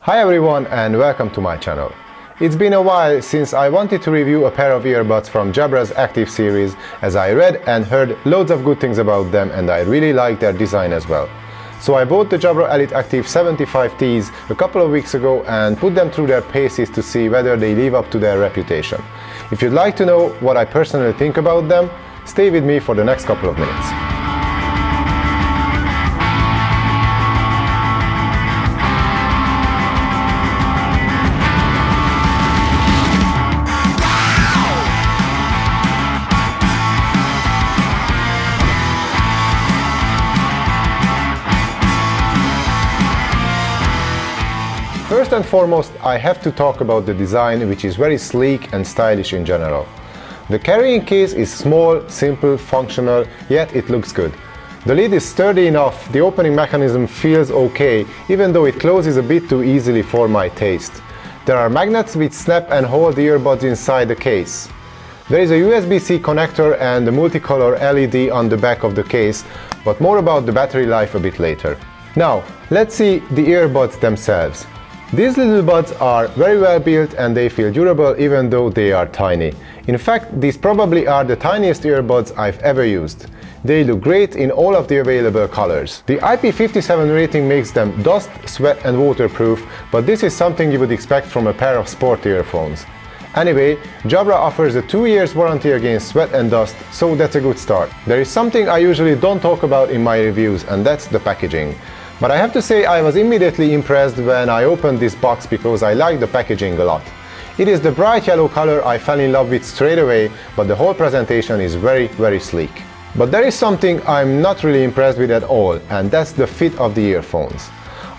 Hi everyone and welcome to my channel. It's been a while since I wanted to review a pair of earbuds from Jabra's Active series, as I read and heard loads of good things about them and I really like their design as well. So I bought the Jabra Elite Active 75Ts a couple of weeks ago and put them through their paces to see whether they live up to their reputation. If you'd like to know what I personally think about them, stay with me for the next couple of minutes. First and foremost, I have to talk about the design, which is very sleek and stylish in general. The carrying case is small, simple, functional, yet it looks good. The lid is sturdy enough, the opening mechanism feels okay, even though it closes a bit too easily for my taste. There are magnets which snap and hold the earbuds inside the case. There is a USB-C connector and a multicolor LED on the back of the case, but more about the battery life a bit later. Now, let's see the earbuds themselves. These little buds are very well built and they feel durable even though they are tiny. In fact, these probably are the tiniest earbuds I've ever used. They look great in all of the available colors. The IP57 rating makes them dust, sweat and waterproof, but this is something you would expect from a pair of sport earphones. Anyway, Jabra offers a 2 years warranty against sweat and dust, so that's a good start. There is something I usually don't talk about in my reviews, and that's the packaging. But I have to say I was immediately impressed when I opened this box because I like the packaging a lot. It is the bright yellow color I fell in love with straight away, but the whole presentation is very sleek. But there is something I'm not really impressed with at all, and that's the fit of the earphones.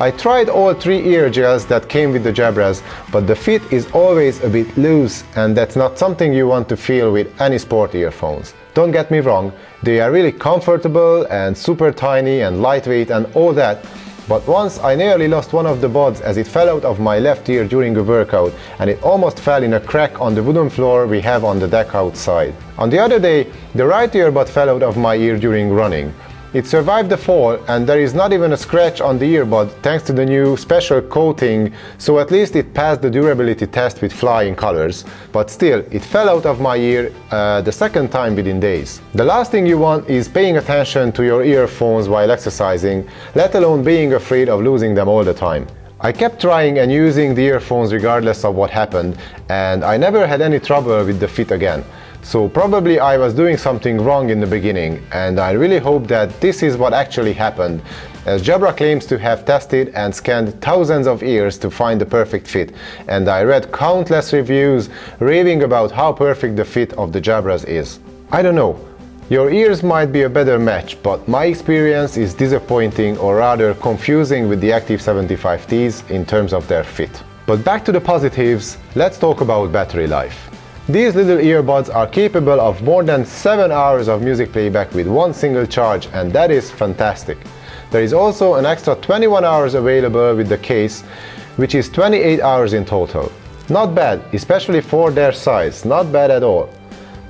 I tried all 3 ear gels that came with the Jabras, but the fit is always a bit loose, and that's not something you want to feel with any sport earphones. Don't get me wrong, they are really comfortable and super tiny and lightweight and all that, but once I nearly lost one of the buds as it fell out of my left ear during a workout, and it almost fell in a crack on the wooden floor we have on the deck outside. On the other day, the right earbud fell out of my ear during running. It survived the fall and there is not even a scratch on the earbud thanks to the new special coating, so at least it passed the durability test with flying colors. But still, it fell out of my ear the second time within days. The last thing you want is paying attention to your earphones while exercising, let alone being afraid of losing them all the time. I kept trying and using the earphones regardless of what happened, and I never had any trouble with the fit again. So probably I was doing something wrong in the beginning, and I really hope that this is what actually happened, as Jabra claims to have tested and scanned thousands of ears to find the perfect fit, and I read countless reviews raving about how perfect the fit of the Jabras is. I don't know, your ears might be a better match, but my experience is disappointing, or rather confusing, with the Active 75Ts in terms of their fit. But back to the positives, let's talk about battery life. These little earbuds are capable of more than 7 hours of music playback with one single charge, and that is fantastic. There is also an extra 21 hours available with the case, which is 28 hours in total. Not bad, especially for their size, not bad at all.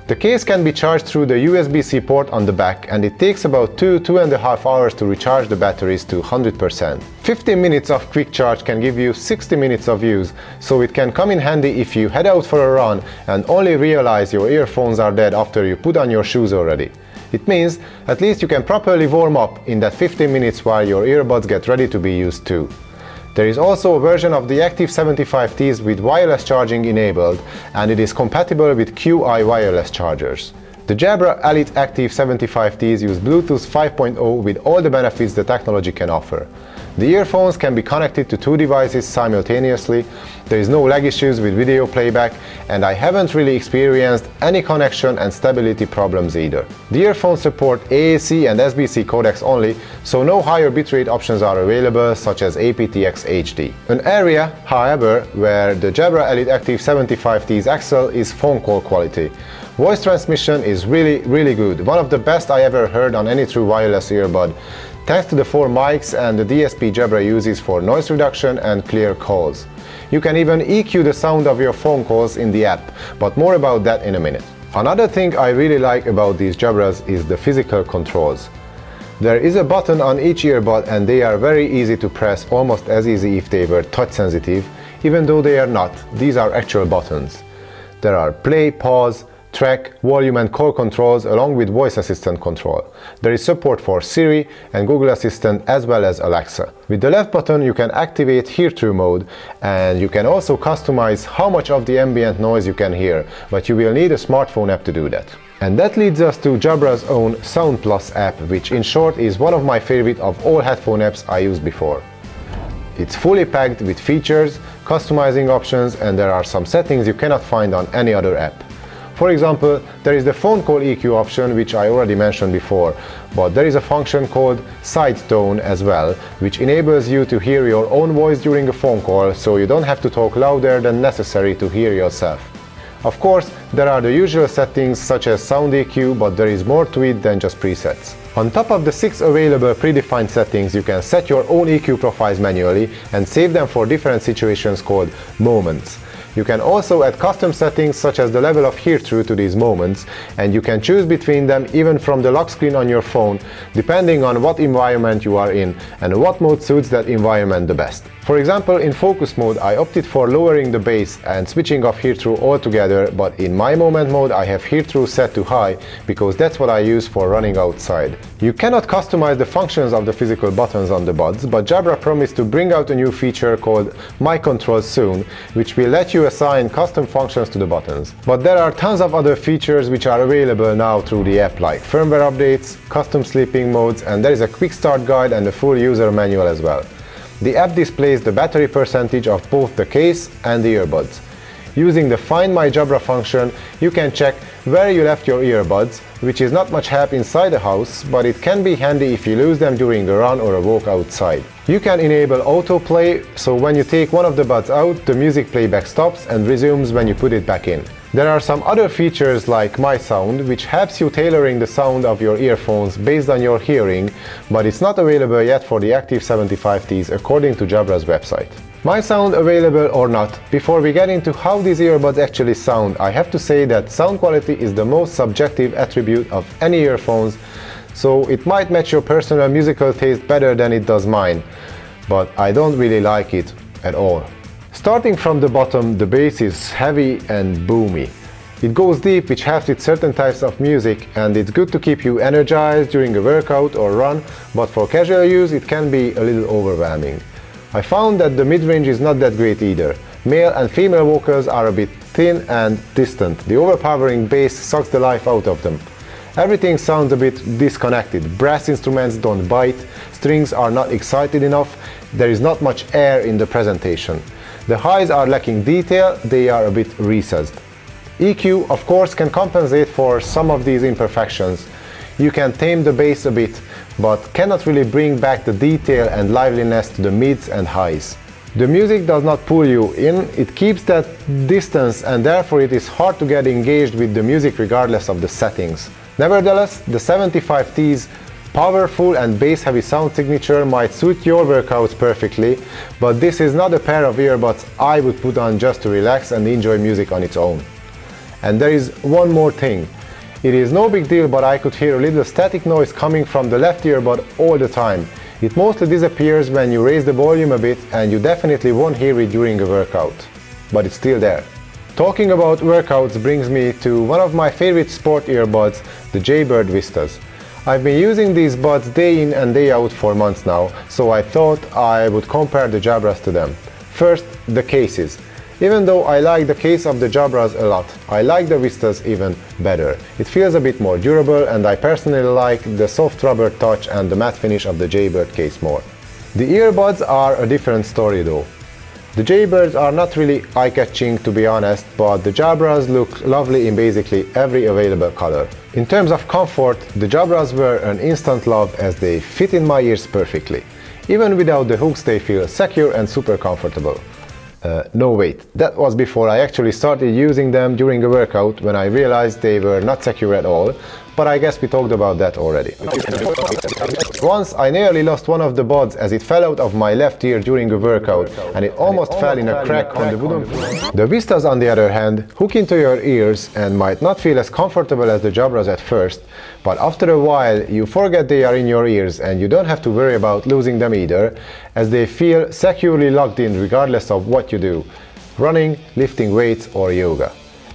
The case can be charged through the USB-C port on the back, and it takes about 2–2.5 hours to recharge the batteries to 100%. 15 minutes of quick charge can give you 60 minutes of use, so it can come in handy if you head out for a run and only realize your earphones are dead after you put on your shoes already. It means at least you can properly warm up in that 15 minutes while your earbuds get ready to be used too. There is also a version of the Active 75Ts with wireless charging enabled, and it is compatible with Qi wireless chargers. The Jabra Elite Active 75Ts use Bluetooth 5.0 with all the benefits the technology can offer. The earphones can be connected to 2 devices simultaneously, there is no lag issues with video playback, and I haven't really experienced any connection and stability problems either. The earphones support AAC and SBC codecs only, so no higher bitrate options are available, such as aptX HD. An area, however, where the Jabra Elite Active 75Ts excel is phone call quality. Voice transmission is really good, one of the best I ever heard on any true wireless earbud, thanks to the 4 mics and the DSP Jabra uses for noise reduction and clear calls. You can even EQ the sound of your phone calls in the app, but more about that in a minute. Another thing I really like about these Jabras is the physical controls. There is a button on each earbud and they are very easy to press, almost as easy if they were touch sensitive, even though they are not. These are actual buttons. There are play, pause, track, volume and call controls along with voice assistant control. There is support for Siri and Google Assistant as well as Alexa. With the left button you can activate hear-through mode, and you can also customize how much of the ambient noise you can hear, but you will need a smartphone app to do that. And that leads us to Jabra's own Sound Plus app, which in short is one of my favorite of all headphone apps I used before. It's fully packed with features, customizing options, and there are some settings you cannot find on any other app. For example, there is the phone call EQ option, which I already mentioned before, but there is a function called side tone as well, which enables you to hear your own voice during a phone call, so you don't have to talk louder than necessary to hear yourself. Of course, there are the usual settings such as sound EQ, but there is more to it than just presets. On top of the 6 available predefined settings, you can set your own EQ profiles manually and save them for different situations called moments. You can also add custom settings such as the level of hear-through to these moments, and you can choose between them even from the lock screen on your phone, depending on what environment you are in and what mode suits that environment the best. For example, in focus mode I opted for lowering the bass and switching off hear-through altogether, but in my moment mode I have hear-through set to high because that's what I use for running outside. You cannot customize the functions of the physical buttons on the buds, but Jabra promised to bring out a new feature called My Control soon, which will let you assign custom functions to the buttons. But there are tons of other features which are available now through the app, like firmware updates, custom sleeping modes, and there is a quick start guide and a full user manual as well. The app displays the battery percentage of both the case and the earbuds. Using the Find My Jabra function, you can check where you left your earbuds, which is not much help inside the house, but it can be handy if you lose them during a run or a walk outside. You can enable autoplay, so when you take one of the buds out, the music playback stops and resumes when you put it back in. There are some other features like My Sound, which helps you tailoring the sound of your earphones based on your hearing, but it's not available yet for the Active 75Ts according to Jabra's website. My Sound available or not, before we get into how these earbuds actually sound, I have to say that sound quality is the most subjective attribute of any earphones, so it might match your personal musical taste better than it does mine, but I don't really like it at all. Starting from the bottom, the bass is heavy and boomy. It goes deep, which helps with certain types of music, and it's good to keep you energized during a workout or run, but for casual use it can be a little overwhelming. I found that the mid-range is not that great either. Male and female vocals are a bit thin and distant. The overpowering bass sucks the life out of them. Everything sounds a bit disconnected. Brass instruments don't bite, strings are not excited enough, there is not much air in the presentation. The highs are lacking detail, they are a bit recessed. EQ, of course, can compensate for some of these imperfections. You can tame the bass a bit, but cannot really bring back the detail and liveliness to the mids and highs. The music does not pull you in, it keeps that distance, and therefore it is hard to get engaged with the music regardless of the settings. Nevertheless, the 75T's powerful and bass-heavy sound signature might suit your workouts perfectly, but this is not a pair of earbuds I would put on just to relax and enjoy music on its own. And there is one more thing. It is no big deal, but I could hear a little static noise coming from the left earbud all the time. It mostly disappears when you raise the volume a bit, and you definitely won't hear it during a workout. But it's still there. Talking about workouts brings me to one of my favorite sport earbuds, the Jabra Vistas. I've been using these buds day in and day out for months now, so I thought I would compare the Jabras to them. First, the cases. Even though I like the case of the Jabras a lot, I like the Vistas even better. It feels a bit more durable, and I personally like the soft rubber touch and the matte finish of the Jaybird case more. The earbuds are a different story though. The Jaybirds are not really eye-catching, to be honest, but the Jabras look lovely in basically every available color. In terms of comfort, the Jabras were an instant love as they fit in my ears perfectly. Even without the hooks they feel secure and super comfortable. No wait, that was before I actually started using them during a workout, when I realized they were not secure at all, but I guess we talked about that already. Once I nearly lost one of the buds as it fell out of my left ear during a workout, and it almost fell in a crack on the wooden floor. The Vistas, on the other hand, hook into your ears and might not feel as comfortable as the Jabras at first, but after a while you forget they are in your ears and you don't have to worry about losing them either, as they feel securely locked in regardless of what you do, running, lifting weights or yoga.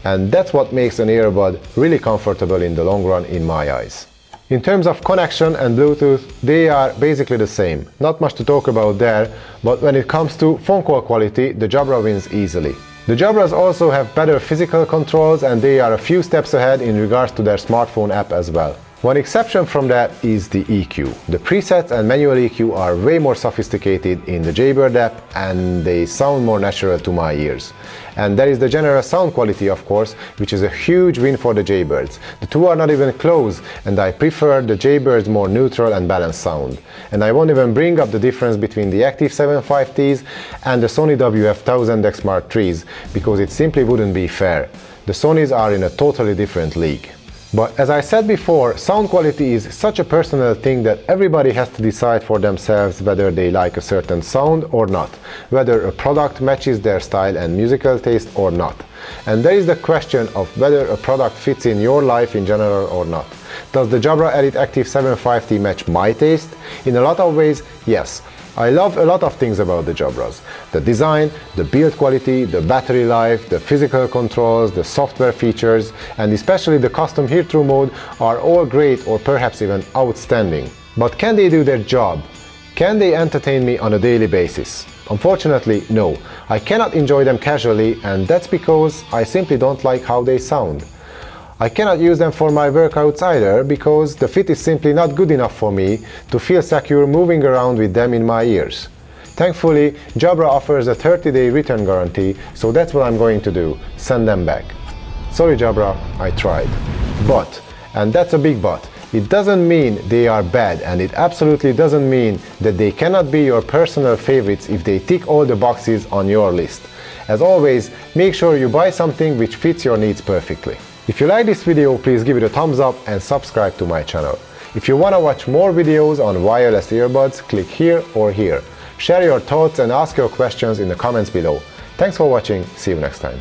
And that's what makes an earbud really comfortable in the long run in my eyes. In terms of connection and Bluetooth, they are basically the same. Not much to talk about there, but when it comes to phone call quality, the Jabra wins easily. The Jabras also have better physical controls and they are a few steps ahead in regards to their smartphone app as well. One exception from that is the EQ. The presets and manual EQ are way more sophisticated in the Jabra app and they sound more natural to my ears. And there is the general sound quality, of course, which is a huge win for the Jaybirds. The two are not even close, and I prefer the Jaybirds' more neutral and balanced sound. And I won't even bring up the difference between the Active 7.5Ts and the Sony WF-1000X Mark IIIs, because it simply wouldn't be fair. The Sonys are in a totally different league. But as I said before, sound quality is such a personal thing that everybody has to decide for themselves whether they like a certain sound or not, whether a product matches their style and musical taste or not. And there is the question of whether a product fits in your life in general or not. Does the Jabra Elite Active 7.5T match my taste? In a lot of ways, yes. I love a lot of things about the Jabras. The design, the build quality, the battery life, the physical controls, the software features, and especially the custom hear-through mode are all great or perhaps even outstanding. But can they do their job? Can they entertain me on a daily basis? Unfortunately, no. I cannot enjoy them casually, and that's because I simply don't like how they sound. I cannot use them for my workouts either, because the fit is simply not good enough for me to feel secure moving around with them in my ears. Thankfully, Jabra offers a 30-day return guarantee, so that's what I'm going to do, send them back. Sorry Jabra, I tried. But, and that's a big but, it doesn't mean they are bad, and it absolutely doesn't mean that they cannot be your personal favorites if they tick all the boxes on your list. As always, make sure you buy something which fits your needs perfectly. If you like this video, please give it a thumbs up and subscribe to my channel. If you want to watch more videos on wireless earbuds, click here or here. Share your thoughts and ask your questions in the comments below. Thanks for watching, see you next time.